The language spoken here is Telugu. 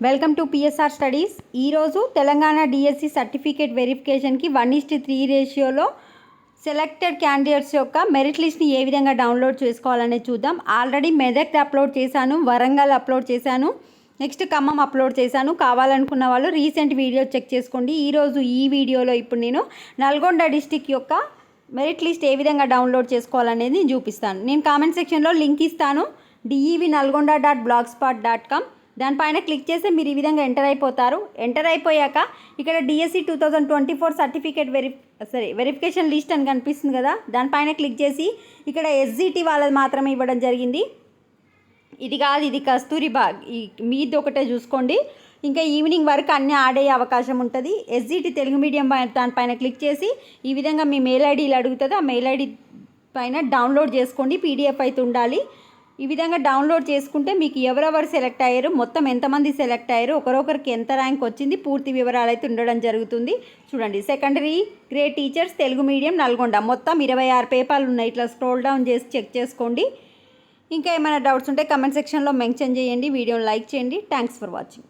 Welcome to PSR studies. ఈరోజు తెలంగాణ డిఎస్సి సర్టిఫికేట్ వెరిఫికేషన్కి 1:3 రేషియోలో సెలెక్టెడ్ క్యాండిడేట్స్ యొక్క మెరిట్ లిస్ట్ని ఏ విధంగా డౌన్లోడ్ చేసుకోవాలనేది చూద్దాం. ఆల్రెడీ మెదక్ అప్లోడ్ చేశాను, వరంగల్ అప్లోడ్ చేశాను, నెక్స్ట్ ఖమ్మం అప్లోడ్ చేశాను. కావాలనుకున్న వాళ్ళు రీసెంట్ వీడియో చెక్ చేసుకోండి. ఈరోజు ఈ వీడియోలో ఇప్పుడు నేను నల్గొండ డిస్టిక్ యొక్క మెరిట్ లిస్ట్ ఏ విధంగా డౌన్లోడ్ చేసుకోవాలనేది నేను చూపిస్తాను. నేను కామెంట్ సెక్షన్లో లింక్ ఇస్తాను, devinalgonda.blogspot.com. దానిపైన క్లిక్ చేస్తే మీరు ఈ విధంగా ఎంటర్ అయిపోతారు. ఎంటర్ అయిపోయాక ఇక్కడ డిఎస్సి 2024 సర్టిఫికేట్ వెరిఫికేషన్ లిస్ట్ అని కనిపిస్తుంది కదా, దానిపైన క్లిక్ చేసి ఇక్కడ ఎస్జిటి వాళ్ళది మాత్రమే ఇవ్వడం జరిగింది. ఇది కాదు, ఇది కస్తూరిబాగ్, మీది ఒకటే చూసుకోండి. ఇంకా ఈవినింగ్ వరకు అన్నీ యాడ్ అయ్యే అవకాశం ఉంటుంది. ఎస్జిటి తెలుగు మీడియం దానిపైన క్లిక్ చేసి ఈ విధంగా మీ మెయిల్ ఐడీలు అడుగుతుంది. ఆ మెయిల్ ఐడి పైన డౌన్లోడ్ చేసుకోండి. పీడిఎఫ్ అయితే ఉండాలి. ఈ విధంగా డౌన్లోడ్ చేసుకుంటే మీకు ఎవరెవరు సెలెక్ట్ అయ్యారు, మొత్తం ఎంతమంది సెలెక్ట్ అయ్యారు, ఒకరొకరికి ఎంత ర్యాంక్ వచ్చింది, పూర్తి వివరాలు అయితే ఉండడం జరుగుతుంది. చూడండి, secondary grade teachers Telugu medium Nalgonda మొత్తం 26 పేపర్లు ఉన్నాయి. ఇట్లా స్క్రోల్ డౌన్ చేసి చెక్ చేసుకోండి. ఇంకా ఏమైనా డౌట్స్ ఉంటే కమెంట్ సెక్షన్లో మెన్షన్ చేయండి. వీడియోని లైక్ చేయండి. Thanks for watching.